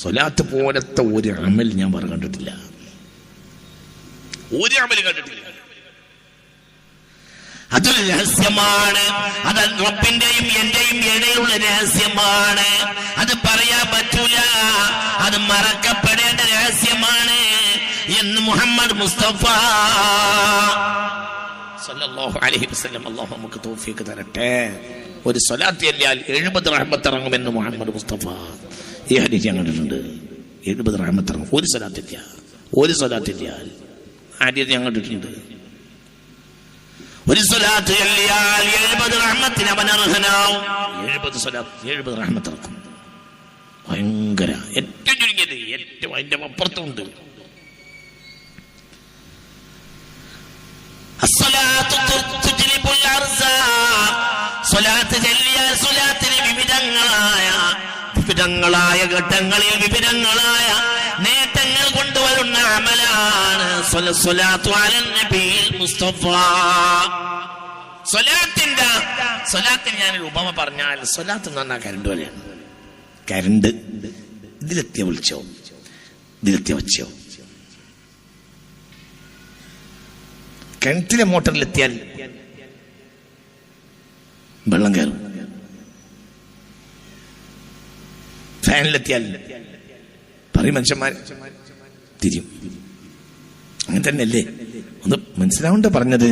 സ്വലാത്ത് പോലത്തെ ഒരു അമൽ ഞാൻ വേറെ കണ്ടിട്ടില്ല, ഒരു അമൽ കണ്ടിട്ടില്ല. അതൊരു രഹസ്യമാണ്, അത് റബ്ബിന്റെയും എന്റെയും ഇടയിലുള്ള രഹസ്യമാണ്. അത് പറയാൻ പറ്റൂല, അത് മറക്കപ്പെടേണ്ട രഹസ്യമാണ് എന്ന് മുഹമ്മദ് മുസ്തഫ സല്ലല്ലാഹു അലൈഹി വസല്ലം. അല്ലാഹു നമുക്ക് തൗഫീഖ് തരട്ടെ. ഒരു സ്വലാത്ത് ചൊല്ലിയാൽ 70 റഹ്മത്ത് ഇറങ്ങുമെന്ന് മുഹമ്മദ് മുസ്തഫ ഈ ഹദീസ് ഞാൻ കണ്ടിട്ടുണ്ട്. 70 റഹ്മത്ത് ഇറങ്ങും ഒരു സ്വലാത്തില്ല, ഒരു സ്വലാത്തില്ലാൽ. ഹദീസ് ഞാൻ കണ്ടിട്ടുണ്ട്. ഒരു സ്വലാത്ത് ചൊല്ലിയാൽ 70 റഹ്മത്തിന് അവൻ അർഹനാവും. 70 സ്വലാത്ത് 70 റഹ്മത്ത് ഇറക്കും. ഭയങ്കര, ഏറ്റവും ചുരുങ്ങിയത്, ഏറ്റവും അതിന്റെ അപ്പുറത്തുണ്ട്. സ്വലാത്ത് ചൊല്ലിയാൽ സ്വലാത്തിന് വിവിധങ്ങളായ ഘട്ടങ്ങളിൽ വിവിധങ്ങളായ നേട്ടങ്ങൾ കൊണ്ടുവരുന്ന അമലാണ് സ്വലാത്തു അലൻ നബിയിൽ മുസ്തഫ. സ്വലാത്തിന് ഞാനൊരു ഉപമ പറഞ്ഞാൽ, സ്വലാത്ത് എന്ന് പറഞ്ഞാൽ കരണ്ട് പോലെയാണ്. കരണ്ട് ഇതിലെത്തിയ വിളിച്ചോ, ഇതിലെത്തിയ വച്ചോ. കിണറ്റിലെ മോട്ടറിലെത്തിയാൽ വെള്ളം കയറും, ഫാനിലെത്തിയാൽ പറയും മനുഷ്യന്മാർ തിരിയും. അങ്ങനെ തന്നെയല്ലേ? ഒന്ന് മനസ്സിലാവണ്ട പറഞ്ഞത്.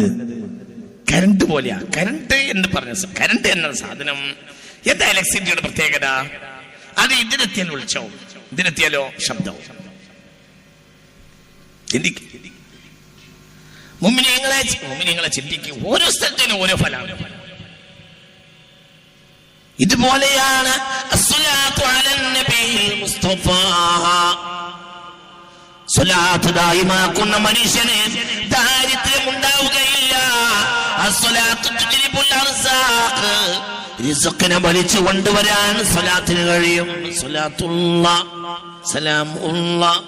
കരണ്ട് പോലെയാ. കരണ്ട് എന്ന് പറഞ്ഞ കരണ്ട് എന്ന സാധനം എന്താ ഇലക്ട്രിസിറ്റിയുടെ പ്രത്യേകത? അത് ഇതിനെത്തിയാൽ വിളിച്ചാവും, ഇതിനെത്തിയാലോ ശബ്ദവും. മുഅ്മിനീങ്ങളെ ചിന്തിക്കും. ഓരോ സ്ഥലത്തിനും ഓരോ ഫലമാണ്. ഇതുപോലെയാണ് അസ്സലാത്തു അലൻ നബിയിൽ മുസ്തഫ. സ്വലാത്ത് ദായിമാക്കുന്ന മനുഷ്യന് ദാരിദ്ര്യം ഉണ്ടാവുകയില്ല. അസ്സലാത്തു തുജ്ലിബുൽ അർസാഖ്, റിസ്ഖിനെ വലിച്ചു കൊണ്ടുവരാൻ സ്വലാത്തിന് കഴിയും. സ്വലാത്തുല്ലാഹ് സലാമുല്ലാഹ്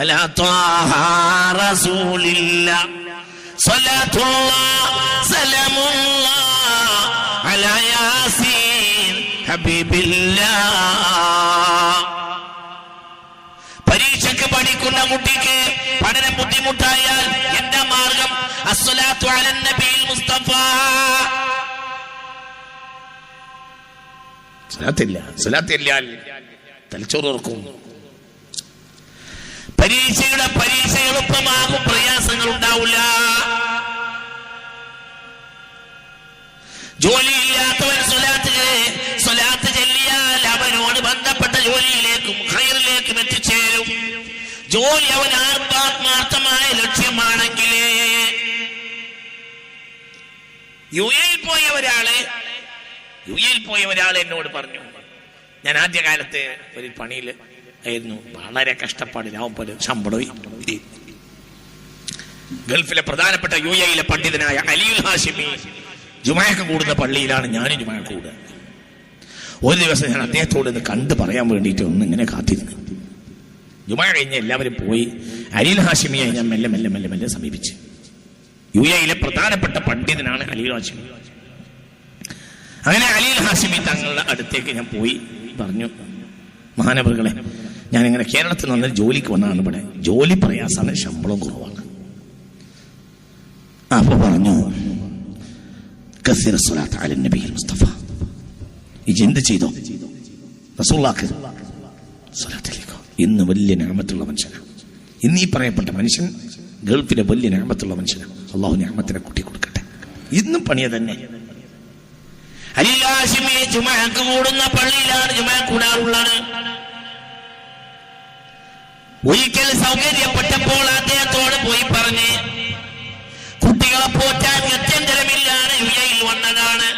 അലാ ത്വാഹ റസൂലില്ലാഹ്, സ്വലാത്തുല്ലാഹ് സലാമുല്ലാഹ് അലാ യാസീൻ ഹബീബില്ലാഹ്. പരീക്ഷയ്ക്ക് പഠിക്കുന്ന കുട്ടിക്ക് പഠനം ബുദ്ധിമുട്ടായാൽ എന്താ മാർഗം? അസ്സലാത്തു അലൻ നബിയിൽ മുസ്തഫ. സ്വലാത്തില്ലാൽ തലച്ചോറ് ഓർക്കും. പരീക്ഷ എളുപ്പമാകും, പ്രയാസങ്ങൾ ഉണ്ടാവില്ല. ജോലിയില്ലാത്തവൻ സ്വലാത്ത് ചൊല്ലിയാൽ അവനോട് ബന്ധപ്പെട്ട ജോലിയിലേക്കും ഖൈറിലേക്കും എത്തിച്ചേരും. ജോലി അവൻ ആത്മാർത്ഥമായ ലക്ഷ്യമാണെങ്കിലേ. യു എയിൽ പോയ ഒരാള് എന്നോട് പറഞ്ഞു, ഞാൻ ആദ്യകാലത്ത് ഒരു പണിയിൽ ആയിരുന്നു, വളരെ കഷ്ടപ്പാടിലാവും പോലെ ശമ്പളം. ഗൾഫിലെ പ്രധാനപ്പെട്ട യു എയിലെ പണ്ഡിതനായ അലിയുൽ ഹാഷിമി ജുമാക്ക് കൂടുന്ന പള്ളിയിലാണ് ഞാനും ജുമാക്ക് കൂടുക. ഒരു ദിവസം ഞാൻ അദ്ദേഹത്തോട് ഇത് കണ്ടു പറയാൻ വേണ്ടിയിട്ട് ഇങ്ങനെ കാത്തിരുന്നു. ജുമാ കഴിഞ്ഞ് എല്ലാവരും പോയി. അലിയുൽ ഹാഷിമിയെ ഞാൻ മെല്ലെ മെല്ലെ മെല്ലെ മെല്ലെ സമീപിച്ചു. യു എയിലെ പ്രധാനപ്പെട്ട പണ്ഡിതനാണ് അലിയുൽ ഹാഷിമി. അങ്ങനെ അലിയുൽ ഹാഷിമി തങ്ങളുടെ അടുത്തേക്ക് ഞാൻ പോയി പറഞ്ഞു, മഹാനവറുകളെ, ഞാനിങ്ങനെ കേരളത്തിൽ നിന്ന് ജോലിക്ക് വന്നതാണ്. ഇവിടെ ജോലി പ്രയാസമാണ്, ശമ്പളം കുറവാണ്. അപ്പൊ പറഞ്ഞു, കസീറ സ്വലാത്ത് അലൻ നബിയിൽ മുസ്തഫ. എന്ത് ചെയ്തോ റസൂലുള്ളാഹിക്ക് സ്വലാത്തിലേക്കോ. ഇന്ന് വലിയ നിഅമത്തുള്ള മനുഷ്യനാണ്. ഇന്ന് ഈ പറയപ്പെട്ട മനുഷ്യൻ ഗൾഫിലെ വലിയ നിഅമത്തുള്ള മനുഷ്യനാണ്. അള്ളാഹു നിഅമത്തിനെ കൂട്ടി കൊടുക്കട്ടെ. ഇന്നും പണിയ തന്നെ. അലിയുൽ ഹാഷിമി ജുമാക്ക് കൂടുന്ന പള്ളിയിലാണ് ജുമാ കൂടാറുള്ളത്. ഒരിക്കൽ സൗകര്യപ്പെട്ടപ്പോൾ അദ്ദേഹത്തോട് പോയി പറഞ്ഞ്, കുട്ടികളെ പോറ്റാൻ ഗത്യന്തരമില്ലാണ്, യു എയിൽ വന്നതാണ്,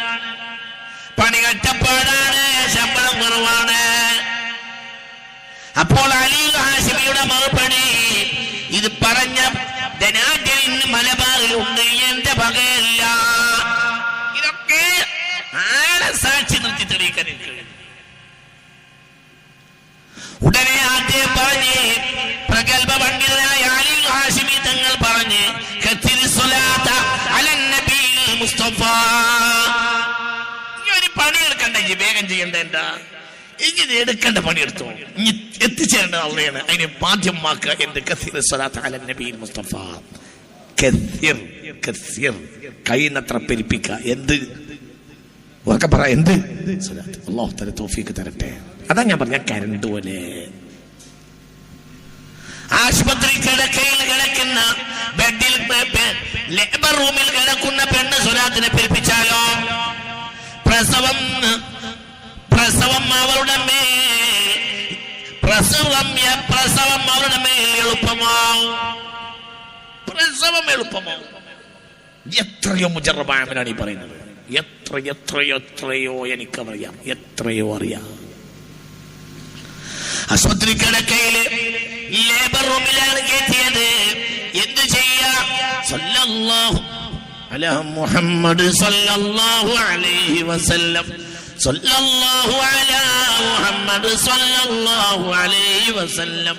പണി കഷ്ടപ്പാടാണ്, ശമ്പളം കുറവാണ്. അപ്പോൾ അലിയുൽ ഹാഷിമിയുടെ മറുപടി, ഇത് പറഞ്ഞ ധനാഢ്യൻ മലബാറിലുണ്ട്, എന്റെ വകയല്ല. ഇതൊക്കെ ആളെ സാക്ഷി നിർത്തി തെളിയിക്കാൻ എനിക്ക്. ഉടനെ അദ്ദേഹം പറഞ്ഞ്, പ്രഗത്ഭ പണ്ഡിതനായ അലിയുൽ ഹാഷിമി തങ്ങൾ പറഞ്ഞ്, മുസ്തഫ, ഈ ഒരു പണിയെടുക്കണ്ട, വേഗം ചെയ്യണ്ട. എന്താ ഇനി എടുക്കേണ്ട പണിയെടുത്തോ. എത്തിച്ചേരേണ്ടത് അള്ളയാണ്. അതിനെ ബാധ്യമാക്കുക. എന്ത്? കസീർ സ്വലാത്ത് അല നബിയിൽ മുസ്തഫ. കസീർ കസീർ, കഴിയുന്നത്ര പെരുപ്പിക്കുക. എന്ത്? ഉറക്കെ പറ. എന്ത്? സ്വലാത്ത്. അല്ലാഹു തആല തൗഫീഖ് തരട്ടെ. അതാ ഞാൻ പറഞ്ഞ കരണ്ട് പോലെ. ആശുപത്രി കിടക്കയിൽ കിടക്കുന്ന ബെഡിൽ ലേബർ റൂമിൽ കിടക്കുന്ന പെണ്ണ് സ്വലാത്തിനെ പെരുപ്പിച്ചാലോ പ്രസവം അവരുടെ മേൽ എളുപ്പമാവും. പ്രസവം എളുപ്പമാവും. എത്രയോ മുജറബാമനാണ് ഈ പറയുന്നത്. എത്രയോ എനിക്കറിയാം. എത്രയോ അറിയാം. ആശുപത്രി കിടക്കയില് ലേബർ റൂമിലാണ് കയറ്റിയത്. എന്ത് ചെയ്യാം? സല്ലല്ലാഹു അലാ മുഹമ്മദ് സല്ലല്ലാഹു അലൈഹി വസല്ലം, സല്ലല്ലാഹു അലാ മുഹമ്മദ് സല്ലല്ലാഹു അലൈഹി വസല്ലം,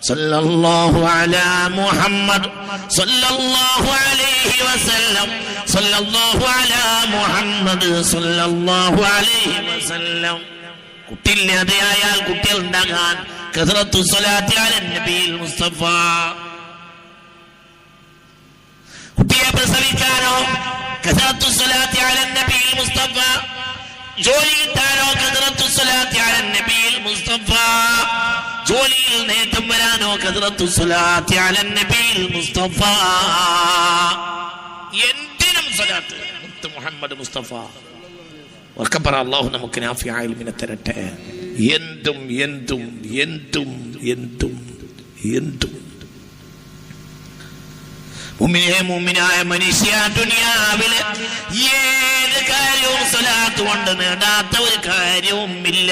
സല്ലല്ലാഹു അലാ മുഹമ്മദ് സല്ലല്ലാഹു അലൈഹി വസല്ലം, സല്ലല്ലാഹു അലാ മുഹമ്മദ് സല്ലല്ലാഹു അലൈഹി വസല്ലം. കുട്ടിയില്ലാതെയായാൽ കുട്ടികൾ ഉണ്ടാകാൻ കസറത്തു സ്വലാത്തി അലൻ നബിയിൽ മുസ്തഫ. കുട്ടിയെ പ്രസവിക്കാനോ കസറത്തു സ്വലാത്തി അലൻ നബിയിൽ മുസ്തഫ. ജോലി കിട്ടാനോ കസറത്തു സ്വലാത്തി അലൻ നബിയിൽ മുസ്തഫ. ജോലിയിൽ നേട്ടം വരാനോ കസറത്തു സ്വലാത്തി അലൻ നബിയിൽ മുസ്തഫ. എന്തിനും സ്വലാത്ത് മുത്ത് മുഹമ്മദ് മുസ്തഫ. വർക്കപ്പറ. അല്ലാഹു നമുക്ക് നാഫിയായ ഇൽമിനെ തരട്ടെ. എന്തും എന്തും എന്തും എന്തും എന്തും മുഅ്മിനായ മനുഷ്യ, ദുനിയാവിലെ ഏത് കാര്യവും സ്വലാത്ത് കൊണ്ട് നേടാത്ത ഒരു കാര്യവും ഇല്ല.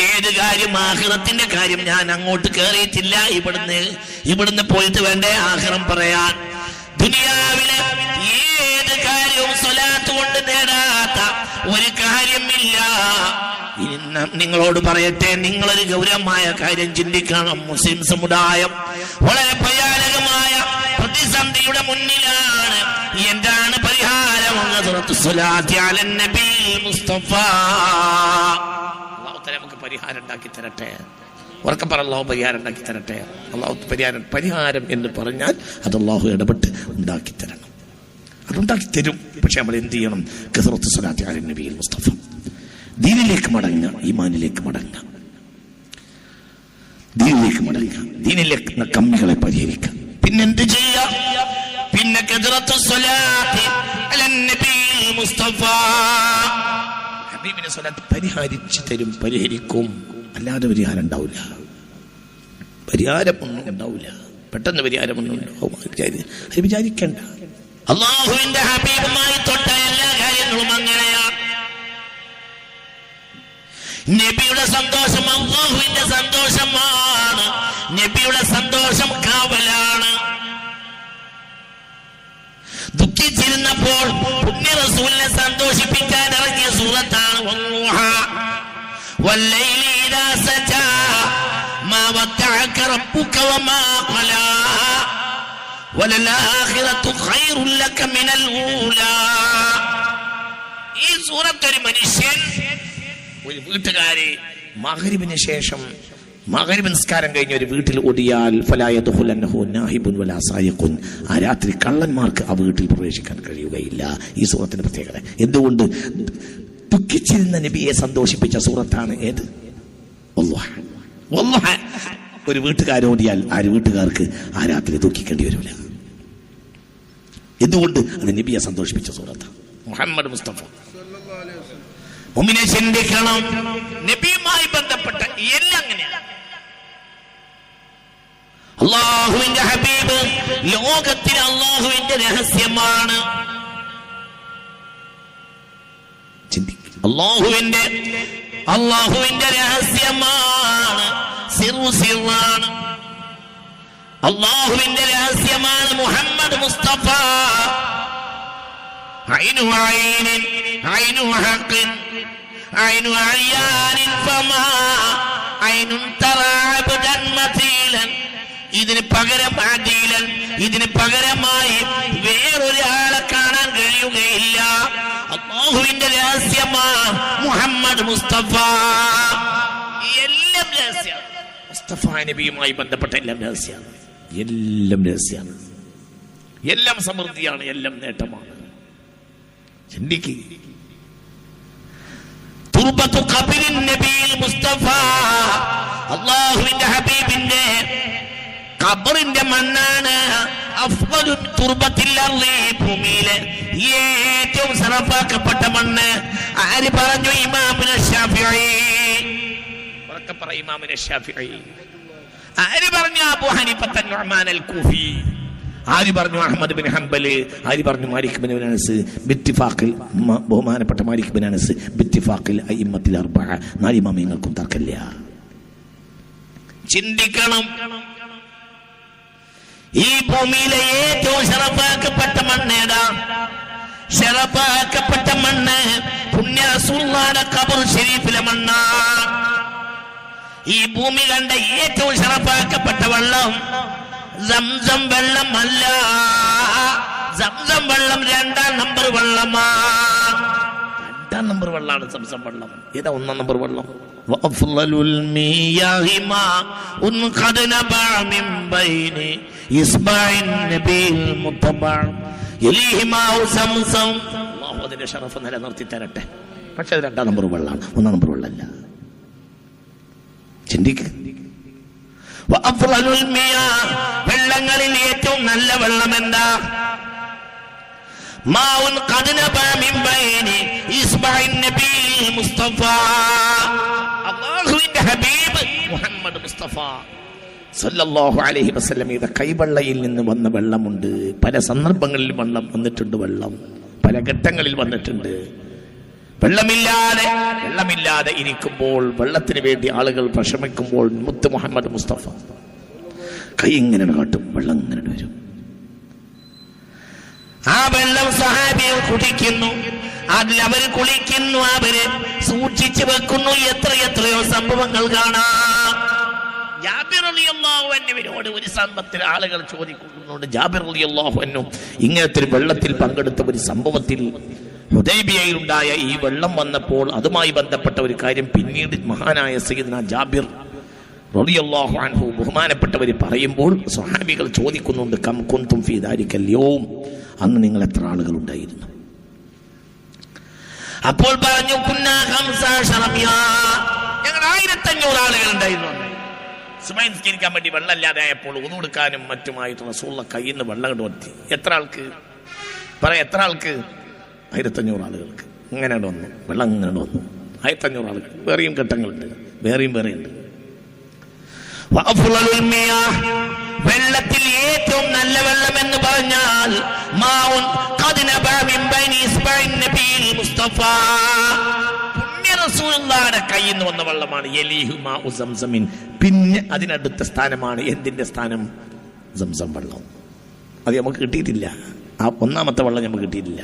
ഏത് കാര്യം? ആഖിറത്തിന്റെ കാര്യം. ഞാൻ അങ്ങോട്ട് കയറിയിട്ടില്ല. ഇവിടുന്ന് പോയിട്ട് വേണ്ടേ ആഖിറം പറയാൻ. ദുനിയാവിലെ ഏത് കാര്യവും സ്വലാത്ത് കൊണ്ട് നേടാത്ത ഒരു കാര്യമില്ല. നിങ്ങളോട് പറയട്ടെ, നിങ്ങളൊരു ഗൗരവമായ കാര്യം ചിന്തിക്കണം. മുസ്ലിം സമുദായം വളരെ ഭയാനകമായ പ്രതിസന്ധിയുടെ മുന്നിലാണ്. എന്താണ് പരിഹാരം? മുസ്തഫ. അല്ലാഹു തആല നമുക്ക് പരിഹാരം ഉണ്ടാക്കി തരട്ടെ. ഉറക്കപ്പറ. അല്ലാഹു പരിഹാരം ഉണ്ടാക്കി തരട്ടെ. അല്ലാഹു പരിഹാരം എന്ന് പറഞ്ഞാൽ അത് അല്ലാഹു ഇടപെട്ട് ഉണ്ടാക്കി തരണം. അതുണ്ടാക്കി തരും. പക്ഷെ നമ്മൾ എന്ത് ചെയ്യണം? കസറത്ത് സ്വലാത്തി അലൻ നബിയിൽ മുസ്തഫ. ദീനിലേക്ക് മടങ്ങുക, ഈമാനിലേക്ക് മടങ്ങുക, ദീനിലേക്ക് മടങ്ങുക, ദീനിലേക്ക് കമ്മികളെ പരിഹരിക്കുക. പിന്നെന്ത് ചെയ്യുക? പിന്നെ കസറത്ത് സ്വലാത്തി അലൻ നബിയിൽ മുസ്തഫ. ഹബീബിന്റെ സ്വലാത്ത് പരിഹരിച്ചു തരും, പരിഹരിക്കും. അല്ലാതെ പരിഹാരം ഉണ്ടാവില്ല. പരിഹാരമൊന്നും ഉണ്ടാവില്ല. പെട്ടെന്ന് പരിഹാരമൊന്നും ഉണ്ടാവും അത് വിചാരിക്കണ്ട. അല്ലാഹുവിന്റെ ഹബീബുമായി തൊട്ട എല്ലാ കാര്യങ്ങളും അങ്ങനെയാണ്. നബിയുടെ സന്തോഷം അല്ലാഹുവിന്റെ സന്തോഷമാണ്. നബിയുടെ സന്തോഷം കാവലാണ്. ദുഃഖിച്ചിരുന്നപ്പോൾ പുണ്യ റസൂലിനെ സന്തോഷിപ്പിക്കാൻ ഇറങ്ങിയ സൂറത്താണ് വല്ലൈലി ഇദാ സജാ മാ വദ്ദഅക റബ്ബുക വമാ ഖലാ വലൽആഖിറതു ഖൈറുൻ ലക മിനൽ ഊലാ. ഈ സൂറത്ത് ഒരു മനുഷ്യൻ, ഒരു വീട്ടുകാരി മഗ്രിബിന് ശേഷം മഗ്രിബ് നിസ്കാരം കഴിഞ്ഞ് ഒരു വീട്ടിൽ ഓടിയാൽ ഫലാ യദ്ഖുലന്നഹു നാഹിബുൻ വലാ സായിഖുൻ. ആ രാത്രി കള്ളന്മാർക്ക് ആ വീട്ടിൽ പ്രവേശിക്കാൻ കഴിയുകയില്ല. ഈ സൂറത്തിന്റെ പ്രത്യേകത. എന്തുകൊണ്ട്? ദുഃഖിച്ചിരുന്ന നബിയെ സന്തോഷിപ്പിച്ച സൂറത്താണ് ഏത്? വല്ലാഹ്. ഒരു വീട്ടുകാരോടിയാൽ ആ വീട്ടുകാർക്ക് ആ രാത്രി ദുഃഖിക്കേണ്ടി വരില്ല. എന്തുകൊണ്ട്? അത് നബിയെ സന്തോഷിപ്പിച്ച സൂറത്താണ് മുഹമ്മദ് മുസ്തഫ. മുഅ്മിനെ ചിന്തിക്കണം. നബിയുമായി ബന്ധപ്പെട്ട എല്ലാം അങ്ങനെയാണ്. അല്ലാഹുവിന്റെ ഹബീബ് ലോകത്തിൽ അല്ലാഹുവിന്റെ രഹസ്യമാണ്. അല്ലാഹുവിന്റെ രഹസ്യമാണ്. സിറാണ്. അല്ലാഹുവിന്റെ രഹസ്യമാണ് മുഹമ്മദ് മുസ്തഫ. ഐനു ഐനിൻ ഐനു ഹഖിൻ ഐനു അയാനിൻ ഫമാ ഐനുൻ തറാ അബ്ദൻ മതീലൻ. ഇതിന് പകരം അദീലൻ, ഇതിന് പകരമായി വേറൊരാളെ കാണാൻ കഴിയുകയില്ല. അല്ലാഹുവിന്റെ രഹസ്യമാണ് മുഹമ്മദ് മുസ്തഫ. എല്ലാം രഹസ്യമാണ്. മുസ്തഫ നബിയുമായി ബന്ധപ്പെട്ട എല്ലാം രഹസ്യമാണ്. എല്ലാം രഹസ്യമാണ്. എല്ലാം സമൃദ്ധിയാണ്. എല്ലാം നേട്ടമാണ്. ചിന്തിക്ക്. തുർബത്തു ഖബറിൻ നബിയിൽ മുസ്തഫ, അല്ലാഹുവിന്റെ ഹബീബിന്റെ ഖബറിന്റെ മണ്ണാണ്. അഫ്ളലു തുർബത്തിൽ അർളി, ഭൂമിയിലെ ഏറ്റവും സറഫാക്കപ്പെട്ട മണ്ണ്. ആര് പറഞ്ഞു? ഇമാമുന ശാഫിഈ. ഉറക്കെ പറ, ഇമാമുന ശാഫിഈ. ആര് പറഞ്ഞു? അബൂ ഹനീഫ നുഅ്മാൻ അൽ കൂഫി. ആര് പറഞ്ഞു? Ahmad bin Hanbal. ആര് പറഞ്ഞു? Malik bin Anas. ബിത്തിഫാഖിൽ, ബഹുമാനപ്പെട്ട മാലിക് ബിൻ അനസ് ബിത്തിഫാഖിൽ അഇമ്മത്തിൽ അർബഅ. നാല് ഇമാമിങ്ങൾക്കും തർക്കമില്ല. ചിന്തിക്കണം. ഈ ഭൂമിയിലെ ഏറ്റവും ശറഫാക്കപ്പെട്ട മണ്ണ് ഏതാ? ശറഫാക്കപ്പെട്ട മണ്ണ് പുണ്യ റസൂലുള്ളാഹിയുടെ ഖബർ ശരീഫിലെ മണ്ണാണ്. ഈ ഭൂമി കണ്ട ഏറ്റവും ശറഫാക്കപ്പെട്ട വെള്ളം സംസം വെള്ളമല്ല. സംസം വെള്ളം 2ാം നമ്പർ വെള്ളമാണ്. 2ാം നമ്പർ വെള്ളമാണ് സംസം വെള്ളം. ഏതാ 1ാം നമ്പർ വെള്ളം? വഅഫ്ളലുൽ മിയാഹി മാഉൻ ഖദ നബഅ മിൻ ബൈനി ഇസ്ബഇൻ നബിൽ മുത്തബഅ യലിഹി മാഉ സംസം. അല്ലാഹു അതിന്റെ ശറഫ് നിലനിർത്തി തരട്ടെ. പക്ഷെ അത് 2ാം നമ്പർ വെള്ളമാണ്, 1ാം നമ്പർ വെള്ളമല്ല. ചിന്തിക്ക്. വഅഫ്ളലുൽ മിയാഹ്, വെള്ളങ്ങളിൽ ഏറ്റവും നല്ല വെള്ളം എന്താ? മാഉൻ ഖദ നബഅ മിൻ ബൈനി ഇസ്ബഇൻ നബിൽ മുസ്തഫ, അല്ലാഹുവിന്റെ ഹബീബ് മുഹമ്മദ് മുസ്തഫ സല്ലല്ലാഹു അലൈഹി വസല്ലമയുടെ കൈവെള്ളയിൽ നിന്ന് വന്ന വെള്ളമുണ്ട്. പല സന്ദർഭങ്ങളിൽ വെള്ളം വന്നിട്ടുണ്ട്. വെള്ളം പല ഘട്ടങ്ങളിൽ വന്നിട്ടുണ്ട്. വെള്ളമില്ലാതെ ഇരിക്കുമ്പോൾ, വെള്ളത്തിന് വേണ്ടി ആളുകൾ വിഷമിക്കുമ്പോൾ മുത്ത് മുഹമ്മദ് മുസ്തഫ കൈ ഇങ്ങനെ കാട്ടും, വെള്ളം ഇങ്ങനെ വരും. ആ വെള്ളം സഹാബികൾ കുടിക്കുന്നു, അതിൽ അവർ കുളിക്കുന്നു, അവര് സൂക്ഷിച്ചു വെക്കുന്നു. എത്രയോ സംഭവങ്ങൾ കാണാം. ജാബിർ റളിയല്ലാഹു അൻഹുവിനോട് ഒരു സമ്പത്തിൽ ആളുകൾ ചോദിക്കുന്നുണ്ട്. ജാബിർ റളിയല്ലാഹു അൻഹു ഇങ്ങനത്തെ വെള്ളത്തിൽ പങ്കെടുത്ത ഒരു സംഭവത്തിൽ, ഹുദൈബിയയിൽ ഉണ്ടായ ഈ വെള്ളം വന്നപ്പോൾ അതുമായി ബന്ധപ്പെട്ട ഒരു കാര്യം പിന്നീട് മഹാനായ സയ്യിദ്നാ ജാബിർ റളിയല്ലാഹു അൻഹു ബഹുമാനപ്പെട്ടവർ പറയുമ്പോൾ സ്വഹാബികൾ ചോദിക്കുന്നുണ്ട്, കം കുന്തും ഫീ ദാലിക്കൽ യൗം, അന്ന് നിങ്ങൾ എത്ര ആളുകൾ ഉണ്ടായിരുന്നു? അപ്പോൾ പറഞ്ഞു, കുന്നാ 15 ഞങ്ങൾ 1500 ആളുകൾ ഉണ്ടായിരുന്നു. സുബഹി നിസ്കരിക്കാൻ വേണ്ടി വെള്ളമില്ലാതായപ്പോൾ ഉദു എടുക്കാനും മറ്റുമായിട്ട് റസൂലുള്ള കയ്യിൽ നിന്ന് വെള്ളം കൊണ്ടുവത്തി. എത്ര ആൾക്ക് പറയാം? എത്ര ആൾക്ക്? 1500 ആളുകൾക്ക്. ഇങ്ങനെ വന്നു, വെള്ളം ഇങ്ങനെ വന്നു. 1500 ആളുകൾ. വേറെയും ഘട്ടങ്ങളുണ്ട്, വേറെയുണ്ട്. വെള്ളത്തിൽ ഏറ്റവും നല്ല വെള്ളം എന്ന് പറഞ്ഞാൽ മാഉൻ ഖദ നബഅ മിൻ ബൈനി ഇസ്ബഇൻ നബിൽ മുസ്തഫ, പുണ്യ റസൂലുള്ളാഹിയുടെ കയ്യിൽ നിന്ന് വന്ന വെള്ളമാണ്. യലീഹു മാഉ സംസമിൻ, പിന്നെ അതിനടുത്ത സ്ഥാനമാണ്. എന്തിന്റെ സ്ഥാനം? സംസം വെള്ളം. അത് നമുക്ക് കിട്ടിയിട്ടില്ല. ആ 1ാമത്തെ വെള്ളം നമുക്ക് കിട്ടിയിട്ടില്ല.